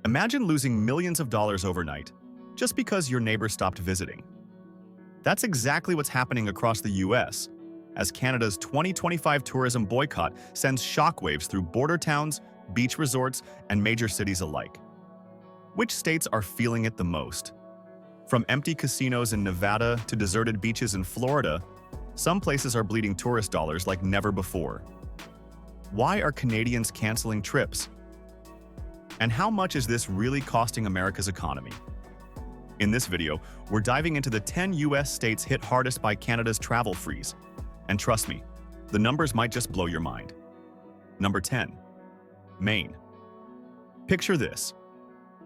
Imagine losing millions of dollars overnight just because your neighbor stopped visiting. That's exactly what's happening across the US, as Canada's 2025 tourism boycott sends shockwaves through border towns, beach resorts, and major cities alike. Which states are feeling it the most? From empty casinos in Nevada to deserted beaches in Florida, some places are bleeding tourist dollars like never before. Why are Canadians canceling trips? And how much is this really costing America's economy? In this video, we're diving into the 10 US states hit hardest by Canada's travel freeze. And trust me, the numbers might just blow your mind. Number 10. Maine. Picture this.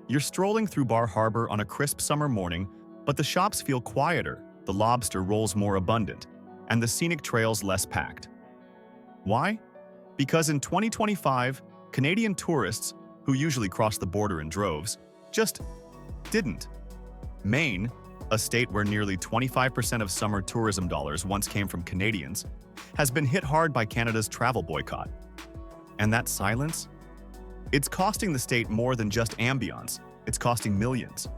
You're strolling through Bar Harbor on a crisp summer morning, but the shops feel quieter, the lobster rolls more abundant, and the scenic trails less packed. Why? Because in 2025, Canadian tourists, who usually cross the border in droves, just didn't. Maine, a state where nearly 25% of summer tourism dollars once came from Canadians, has been hit hard by Canada's travel boycott. And that silence? It's costing the state more than just ambiance, it's costing millions.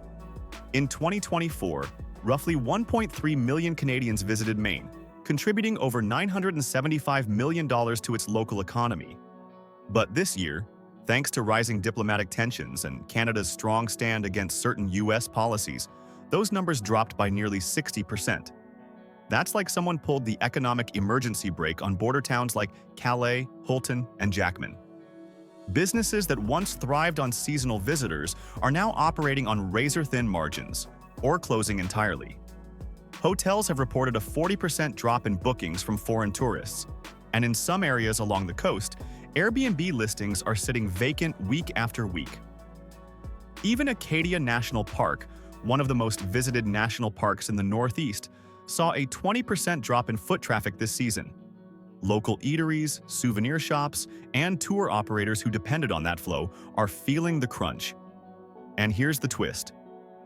In 2024, roughly 1.3 million Canadians visited Maine, contributing over $975 million to its local economy. But this year, thanks to rising diplomatic tensions and Canada's strong stand against certain US policies, those numbers dropped by nearly 60%. That's like someone pulled the economic emergency brake on border towns like Calais, Houlton, and Jackman. Businesses that once thrived on seasonal visitors are now operating on razor-thin margins, or closing entirely. Hotels have reported a 40% drop in bookings from foreign tourists, and in some areas along the coast, Airbnb listings are sitting vacant week after week. Even Acadia National Park, one of the most visited national parks in the Northeast, saw a 20% drop in foot traffic this season. Local eateries, souvenir shops, and tour operators who depended on that flow are feeling the crunch. And here's the twist.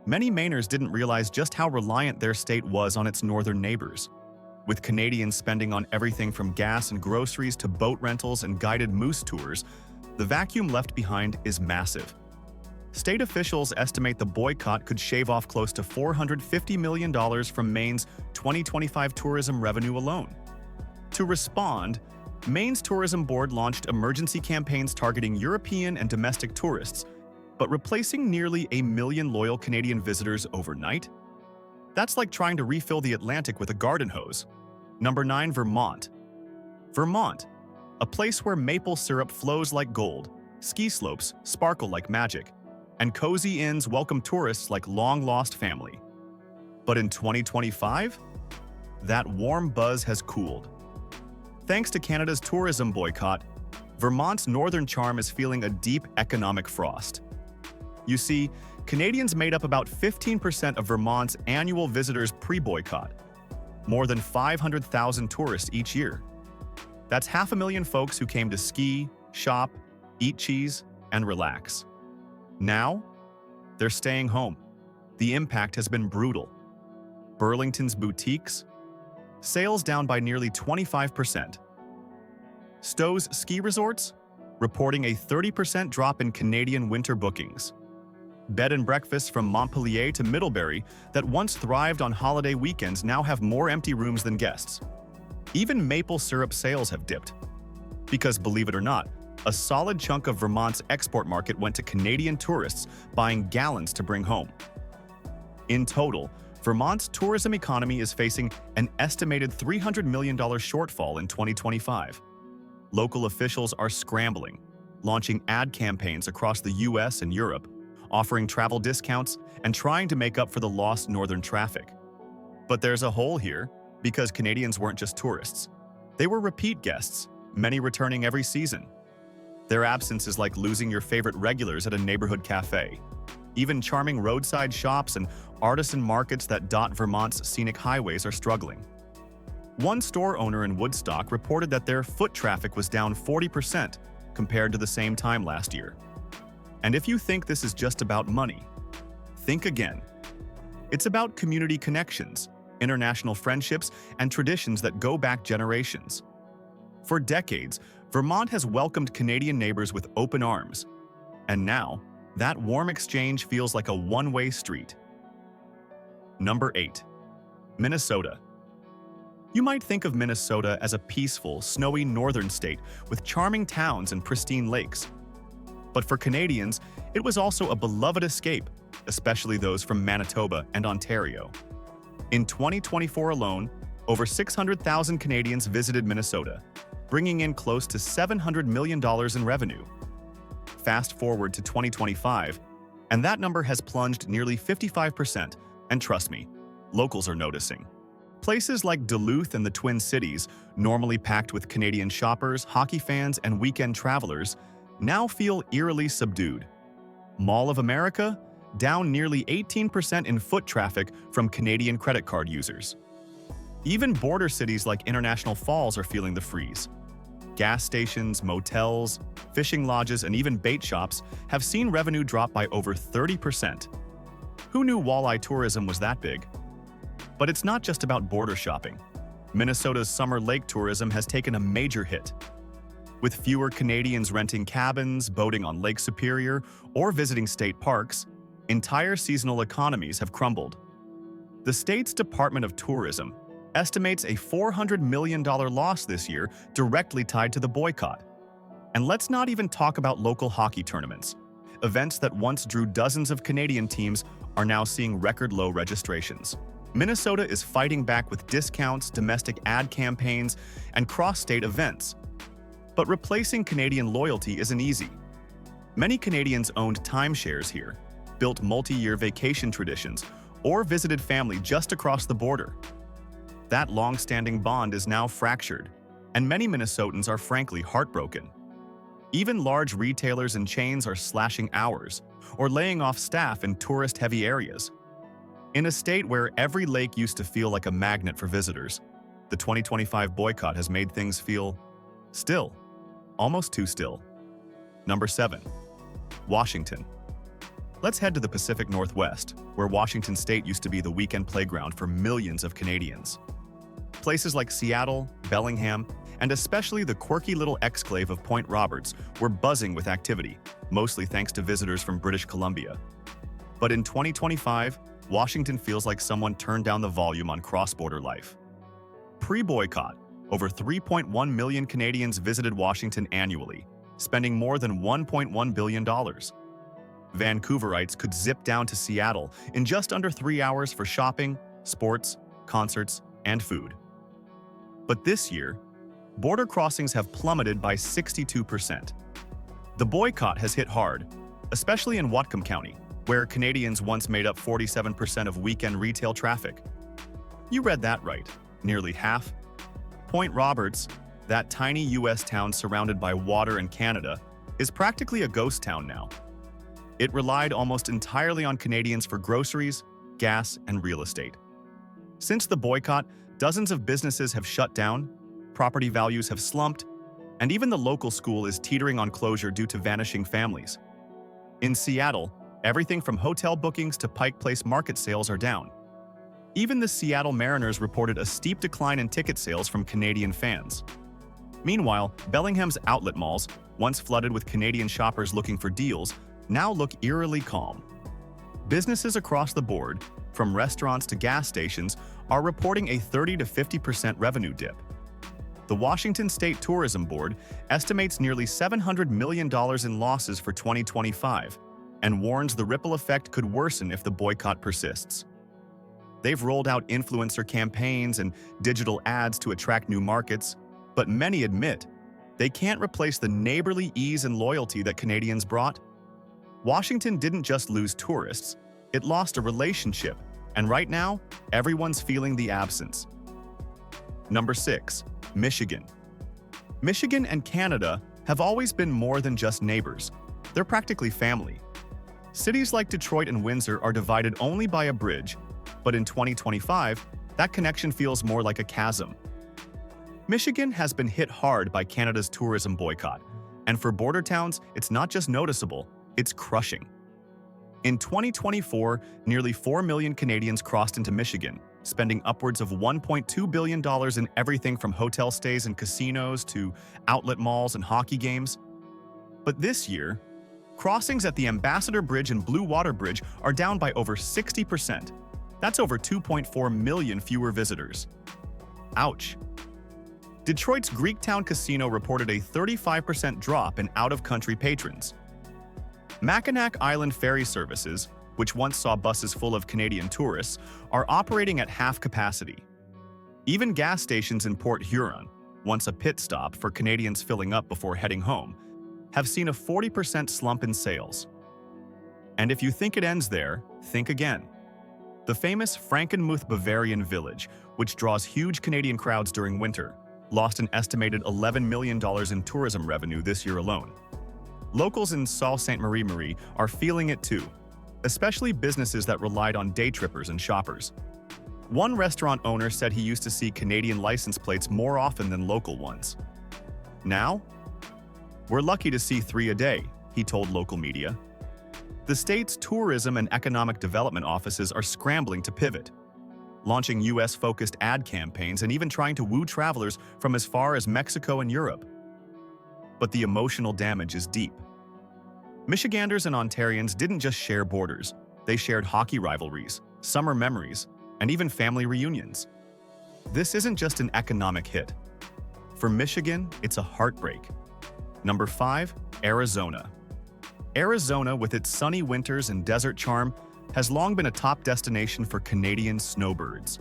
Many Mainers didn't realize just how reliant their state was on its northern neighbors. With Canadians spending on everything from gas and groceries to boat rentals and guided moose tours, the vacuum left behind is massive. State officials estimate the boycott could shave off close to $450 million from Maine's 2025 tourism revenue alone. To respond, Maine's tourism board launched emergency campaigns targeting European and domestic tourists, but replacing nearly 1 million loyal Canadian visitors overnight? That's like trying to refill the Atlantic with a garden hose. Number 9. Vermont. Vermont, a place where maple syrup flows like gold, ski slopes sparkle like magic, and cozy inns welcome tourists like long-lost family. But in 2025, that warm buzz has cooled. Thanks to Canada's tourism boycott, Vermont's northern charm is feeling a deep economic frost. You see, Canadians made up about 15% of Vermont's annual visitors pre-boycott, more than 500,000 tourists each year. That's 500,000 folks who came to ski, shop, eat cheese, and relax. Now, they're staying home. The impact has been brutal. Burlington's boutiques, sales down by nearly 25%. Stowe's ski resorts, reporting a 30% drop in Canadian winter bookings. Bed and breakfasts from Montpelier to Middlebury that once thrived on holiday weekends now have more empty rooms than guests. Even maple syrup sales have dipped. Because believe it or not, a solid chunk of Vermont's export market went to Canadian tourists buying gallons to bring home. In total, Vermont's tourism economy is facing an estimated $300 million shortfall in 2025. Local officials are scrambling, launching ad campaigns across the US and Europe, offering travel discounts, and trying to make up for the lost northern traffic. But there's a hole here, because Canadians weren't just tourists. They were repeat guests, many returning every season. Their absence is like losing your favorite regulars at a neighborhood cafe. Even charming roadside shops and artisan markets that dot Vermont's scenic highways are struggling. One store owner in Woodstock reported that their foot traffic was down 40% compared to the same time last year. And if you think this is just about money, think again. It's about community connections, international friendships, and traditions that go back generations. For decades, Vermont has welcomed Canadian neighbors with open arms. And now, That warm exchange feels like a one-way street. Number 8. Minnesota. You might think of Minnesota as a peaceful, snowy northern state with charming towns and pristine lakes. But for Canadians, it was also a beloved escape, especially those from Manitoba and Ontario. In 2024 alone, over 600,000 Canadians visited Minnesota, bringing in close to $700 million in revenue. Fast forward to 2025, and that number has plunged nearly 55%, and trust me, locals are noticing. Places like Duluth and the Twin Cities, normally packed with Canadian shoppers, hockey fans, and weekend travelers, now feel eerily subdued. Mall of America, down nearly 18% in foot traffic from Canadian credit card users. Even border cities like International Falls are feeling the freeze. Gas stations, motels, fishing lodges, and even bait shops have seen revenue drop by over 30%. Who knew walleye tourism was that big? But it's not just about border shopping. Minnesota's summer lake tourism has taken a major hit. With fewer Canadians renting cabins, boating on Lake Superior, or visiting state parks, entire seasonal economies have crumbled. The state's Department of Tourism estimates a $400 million loss this year directly tied to the boycott. And let's not even talk about local hockey tournaments. Events that once drew dozens of Canadian teams are now seeing record-low registrations. Minnesota is fighting back with discounts, domestic ad campaigns, and cross-state events. But replacing Canadian loyalty isn't easy. Many Canadians owned timeshares here, built multi-year vacation traditions, or visited family just across the border. That long-standing bond is now fractured, and many Minnesotans are frankly heartbroken. Even large retailers and chains are slashing hours or laying off staff in tourist-heavy areas. In a state where every lake used to feel like a magnet for visitors, the 2025 boycott has made things feel still, almost too still. Number 7. Washington. Let's head to the Pacific Northwest, where Washington State used to be the weekend playground for millions of Canadians. Places like Seattle, Bellingham, and especially the quirky little exclave of Point Roberts were buzzing with activity, mostly thanks to visitors from British Columbia. But in 2025, Washington feels like someone turned down the volume on cross-border life. Pre-boycott, over 3.1 million Canadians visited Washington annually, spending more than $1.1 billion. Vancouverites could zip down to Seattle in just under 3 hours for shopping, sports, concerts, and food. But this year, border crossings have plummeted by 62%. The boycott has hit hard, especially in Whatcom County, where Canadians once made up 47% of weekend retail traffic. You read that right, nearly half. Point Roberts, that tiny U.S. town surrounded by water and Canada, is practically a ghost town now. It relied almost entirely on Canadians for groceries, gas, and real estate. Since the boycott, dozens of businesses have shut down, property values have slumped, and even the local school is teetering on closure due to vanishing families. In Seattle, everything from hotel bookings to Pike Place market sales are down. Even the Seattle Mariners reported a steep decline in ticket sales from Canadian fans. Meanwhile, Bellingham's outlet malls, once flooded with Canadian shoppers looking for deals, now look eerily calm. Businesses across the board, from restaurants to gas stations, are reporting a 30 to 50% revenue dip. The Washington State Tourism Board estimates nearly $700 million in losses for 2025 and warns the ripple effect could worsen if the boycott persists. They've rolled out influencer campaigns and digital ads to attract new markets, but many admit they can't replace the neighborly ease and loyalty that Canadians brought. Washington didn't just lose tourists, it lost a relationship, and right now, everyone's feeling the absence. Number 6. Michigan. Michigan and Canada have always been more than just neighbors. They're practically family. Cities like Detroit and Windsor are divided only by a bridge, but in 2025, that connection feels more like a chasm. Michigan has been hit hard by Canada's tourism boycott, and for border towns, it's not just noticeable, it's crushing. In 2024, nearly 4 million Canadians crossed into Michigan, spending upwards of $1.2 billion in everything from hotel stays and casinos to outlet malls and hockey games. But this year, Crossings at the Ambassador Bridge and Blue Water Bridge are down by over 60%. That's over 2.4 million fewer visitors. Ouch. Detroit's Greektown Casino reported a 35% drop in out-of-country patrons. Mackinac Island ferry services, which once saw buses full of Canadian tourists, are operating at half capacity. Even gas stations in Port Huron, once a pit stop for Canadians filling up before heading home, have seen a 40% slump in sales. And if you think it ends there, think again. The famous Frankenmuth Bavarian village, which draws huge Canadian crowds during winter, lost an estimated $11 million in tourism revenue this year alone. Locals in Sault Ste. Marie are feeling it too, especially businesses that relied on day trippers and shoppers. One restaurant owner said he used to see Canadian license plates more often than local ones. Now, we're lucky to see 3 a day, he told local media. The state's tourism and economic development offices are scrambling to pivot, launching US-focused ad campaigns and even trying to woo travelers from as far as Mexico and Europe. But the emotional damage is deep. Michiganders and Ontarians didn't just share borders, they shared hockey rivalries, summer memories, and even family reunions. This isn't just an economic hit. For Michigan, it's a heartbreak. Number 5, Arizona. Arizona, with its sunny winters and desert charm, has long been a top destination for Canadian snowbirds.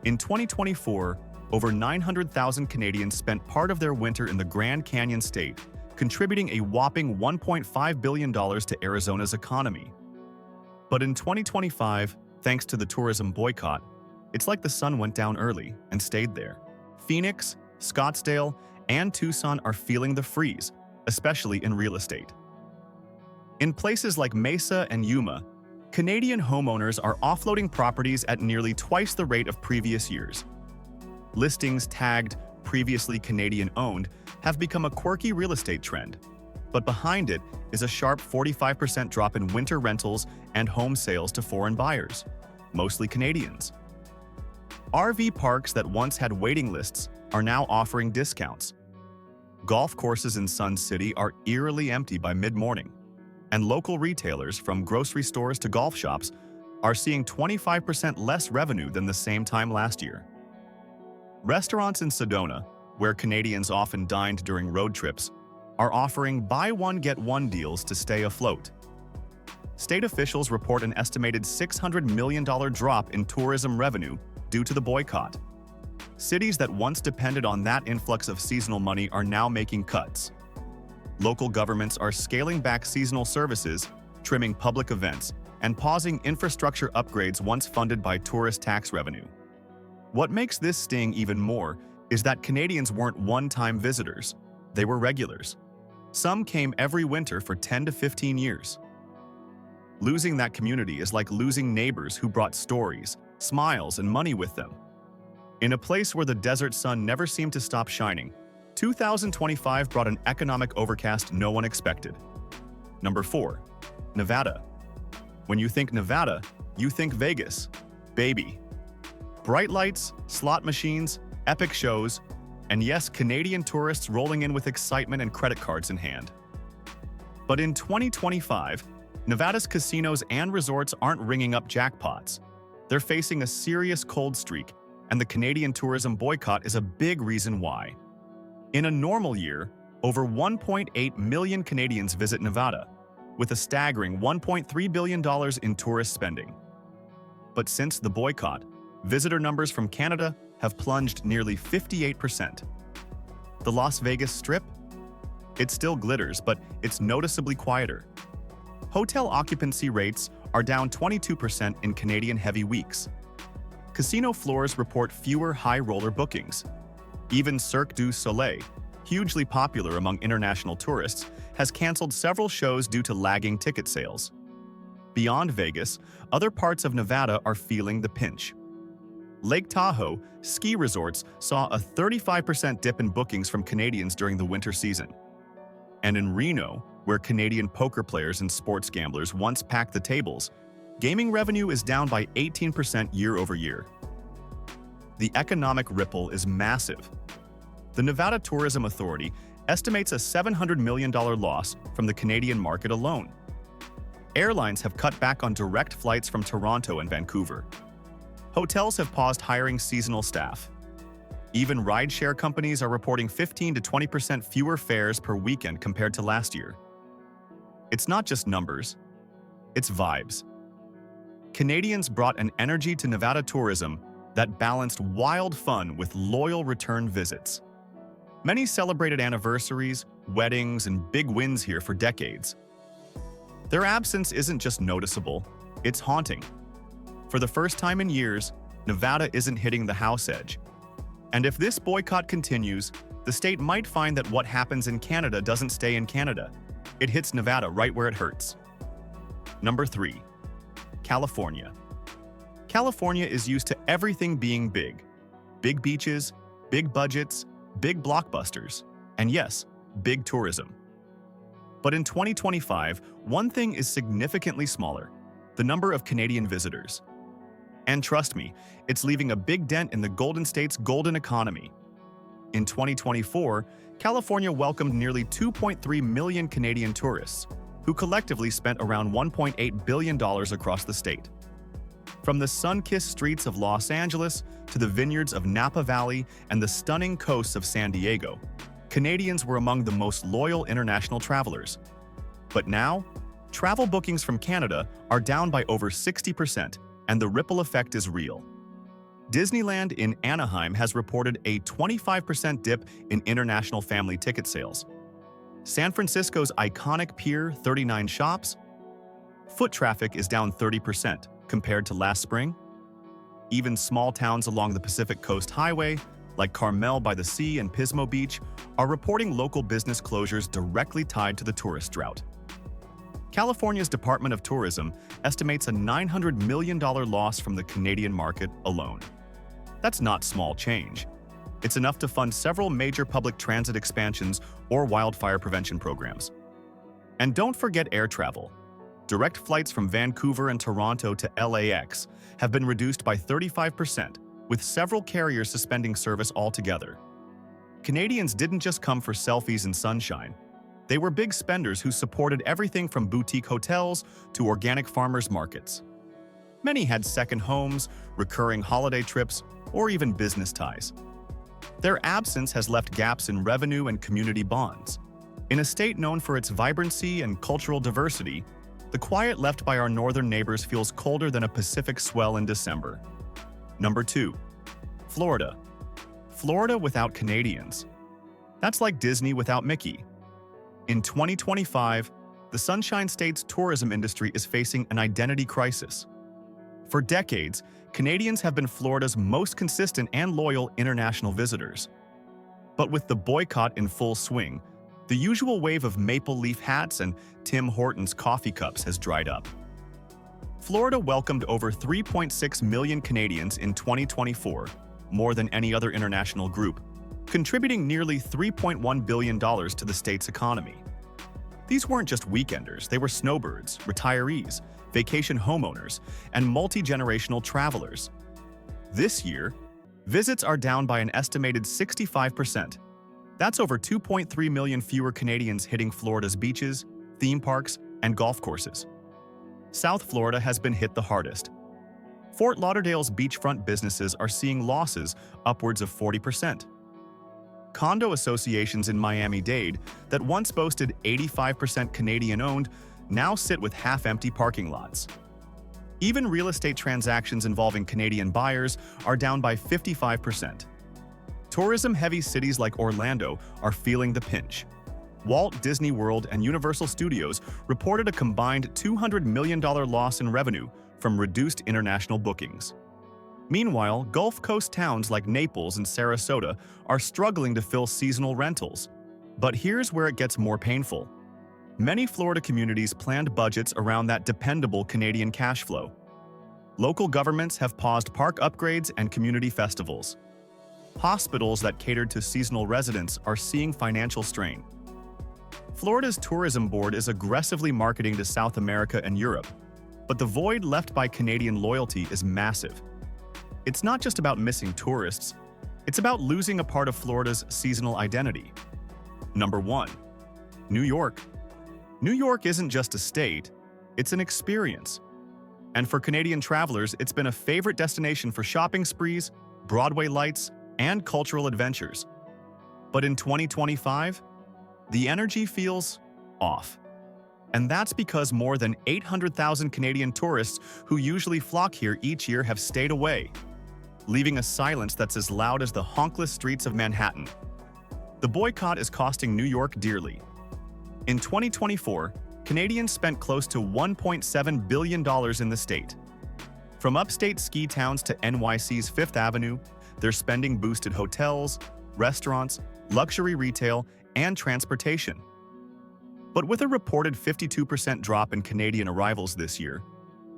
In 2024, over 900,000 Canadians spent part of their winter in the Grand Canyon state, contributing a whopping $1.5 billion to Arizona's economy. But in 2025, thanks to the tourism boycott, it's like the sun went down early and stayed there. Phoenix, Scottsdale, and Tucson are feeling the freeze, especially in real estate. In places like Mesa and Yuma, Canadian homeowners are offloading properties at nearly twice the rate of previous years. Listings tagged previously Canadian-owned have become a quirky real estate trend, but behind it is a sharp 45% drop in winter rentals and home sales to foreign buyers, mostly Canadians. RV parks that once had waiting lists are now offering discounts. Golf courses in Sun City are eerily empty by mid-morning, and local retailers, from grocery stores to golf shops, are seeing 25% less revenue than the same time last year. Restaurants in Sedona, where Canadians often dined during road trips, are offering buy one get one deals to stay afloat. State officials report an estimated $600 million drop in tourism revenue due to the boycott. Cities that once depended on that influx of seasonal money are now making cuts. Local governments are scaling back seasonal services, trimming public events, and pausing infrastructure upgrades once funded by tourist tax revenue. What makes this sting even more is that Canadians weren't one-time visitors, they were regulars. Some came every winter for 10 to 15 years. Losing that community is like losing neighbors who brought stories, smiles, and money with them. In a place where the desert sun never seemed to stop shining, 2025 brought an economic overcast no one expected. Number 4, Nevada. When you think Nevada, you think Vegas, baby. Bright lights, slot machines, epic shows, and yes, Canadian tourists rolling in with excitement and credit cards in hand. But in 2025, Nevada's casinos and resorts aren't ringing up jackpots. They're facing a serious cold streak, and the Canadian tourism boycott is a big reason why. In a normal year, over 1.8 million Canadians visit Nevada, with a staggering $1.3 billion in tourist spending. But since the boycott, visitor numbers from Canada have plunged nearly 58%. The Las Vegas Strip? It still glitters, but it's noticeably quieter. Hotel occupancy rates are down 22% in Canadian heavy weeks. Casino floors report fewer high roller bookings. Even Cirque du Soleil, hugely popular among international tourists, has canceled several shows due to lagging ticket sales. Beyond Vegas, other parts of Nevada are feeling the pinch. Lake Tahoe ski resorts saw a 35% dip in bookings from Canadians during the winter season. And in Reno, where Canadian poker players and sports gamblers once packed the tables, gaming revenue is down by 18% year over year. The economic ripple is massive. The Nevada Tourism Authority estimates a $700 million loss from the Canadian market alone. Airlines have cut back on direct flights from Toronto and Vancouver. Hotels have paused hiring seasonal staff. Even rideshare companies are reporting 15 to 20% fewer fares per weekend compared to last year. It's not just numbers, it's vibes. Canadians brought an energy to Nevada tourism that balanced wild fun with loyal return visits. Many celebrated anniversaries, weddings, and big wins here for decades. Their absence isn't just noticeable, it's haunting. For the first time in years, Nevada isn't hitting the house edge. And if this boycott continues, the state might find that what happens in Canada doesn't stay in Canada. It hits Nevada right where it hurts. Number 3. California. California is used to everything being big. Big beaches, big budgets, big blockbusters, and yes, big tourism. But in 2025, one thing is significantly smaller: the number of Canadian visitors. And trust me, it's leaving a big dent in the Golden State's golden economy. In 2024, California welcomed nearly 2.3 million Canadian tourists, who collectively spent around $1.8 billion across the state. From the sun-kissed streets of Los Angeles to the vineyards of Napa Valley and the stunning coasts of San Diego, Canadians were among the most loyal international travelers. But now, travel bookings from Canada are down by over 60%, and the ripple effect is real. Disneyland in Anaheim has reported a 25% dip in international family ticket sales. San Francisco's iconic Pier 39 shops, foot traffic is down 30% compared to last spring. Even small towns along the Pacific Coast Highway, like Carmel by the Sea and Pismo Beach, are reporting local business closures directly tied to the tourist drought. California's Department of Tourism estimates a $900 million loss from the Canadian market alone. That's not small change. It's enough to fund several major public transit expansions or wildfire prevention programs. And don't forget air travel. Direct flights from Vancouver and Toronto to LAX have been reduced by 35%, with several carriers suspending service altogether. Canadians didn't just come for selfies and sunshine. They were big spenders who supported everything from boutique hotels to organic farmers markets. Many had second homes, recurring holiday trips, or even business ties. Their absence has left gaps in revenue and community bonds. In a state known for its vibrancy and cultural diversity, the quiet left by our northern neighbors feels colder than a Pacific swell in December. Number 2. Florida. Florida without Canadians. That's like Disney without Mickey. In 2025, the Sunshine State's tourism industry is facing an identity crisis. For decades, Canadians have been Florida's most consistent and loyal international visitors. But with the boycott in full swing, the usual wave of maple leaf hats and Tim Hortons coffee cups has dried up. Florida welcomed over 3.6 million Canadians in 2024, more than any other international group, contributing nearly $3.1 billion to the state's economy. These weren't just weekenders, they were snowbirds, retirees, vacation homeowners, and multi-generational travelers. This year, visits are down by an estimated 65%. That's over 2.3 million fewer Canadians hitting Florida's beaches, theme parks, and golf courses. South Florida has been hit the hardest. Fort Lauderdale's beachfront businesses are seeing losses upwards of 40%. Condo associations in Miami-Dade that once boasted 85% Canadian-owned now sit with half-empty parking lots. Even real estate transactions involving Canadian buyers are down by 55%. Tourism-heavy cities like Orlando are feeling the pinch. Walt Disney World and Universal Studios reported a combined $200 million loss in revenue from reduced international bookings. Meanwhile, Gulf Coast towns like Naples and Sarasota are struggling to fill seasonal rentals. But here's where it gets more painful. Many Florida communities planned budgets around that dependable Canadian cash flow. Local governments have paused park upgrades and community festivals. Hospitals that catered to seasonal residents are seeing financial strain. Florida's tourism board is aggressively marketing to South America and Europe, but the void left by Canadian loyalty is massive. It's not just about missing tourists, it's about losing a part of Florida's seasonal identity. Number 1. New York. New York isn't just a state, it's an experience. And for Canadian travelers, it's been a favorite destination for shopping sprees, Broadway lights, and cultural adventures. But in 2025, the energy feels off. And that's because more than 800,000 Canadian tourists who usually flock here each year have stayed away, leaving a silence that's as loud as the honkless streets of Manhattan. The boycott is costing New York dearly. In 2024, Canadians spent close to $1.7 billion in the state. From upstate ski towns to NYC's Fifth Avenue, their spending boosted hotels, restaurants, luxury retail, and transportation. But with a reported 52% drop in Canadian arrivals this year,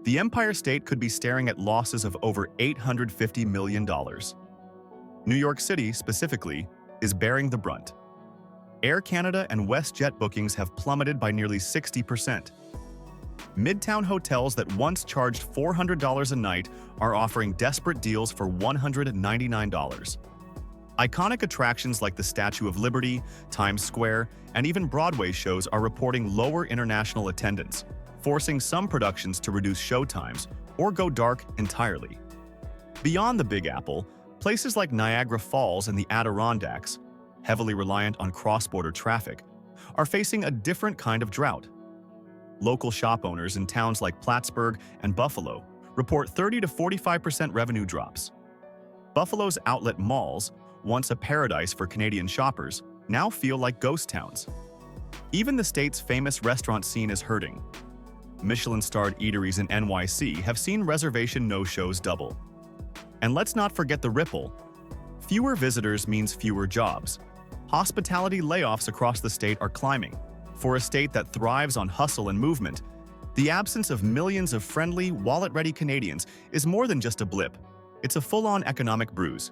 the Empire State could be staring at losses of over $850 million. New York City, specifically, is bearing the brunt. Air Canada and WestJet bookings have plummeted by nearly 60%. Midtown hotels that once charged $400 a night are offering desperate deals for $199. Iconic attractions like the Statue of Liberty, Times Square, and even Broadway shows are reporting lower international attendance, forcing some productions to reduce show times or go dark entirely. Beyond the Big Apple, places like Niagara Falls and the Adirondacks, heavily reliant on cross-border traffic, are facing a different kind of drought. Local shop owners in towns like Plattsburgh and Buffalo report 30 to 45% revenue drops. Buffalo's outlet malls, once a paradise for Canadian shoppers, now feel like ghost towns. Even the state's famous restaurant scene is hurting. Michelin-starred eateries in NYC have seen reservation no-shows double. And let's not forget the ripple. Fewer visitors means fewer jobs. Hospitality layoffs across the state are climbing. For a state that thrives on hustle and movement, the absence of millions of friendly, wallet-ready Canadians is more than just a blip. It's a full-on economic bruise.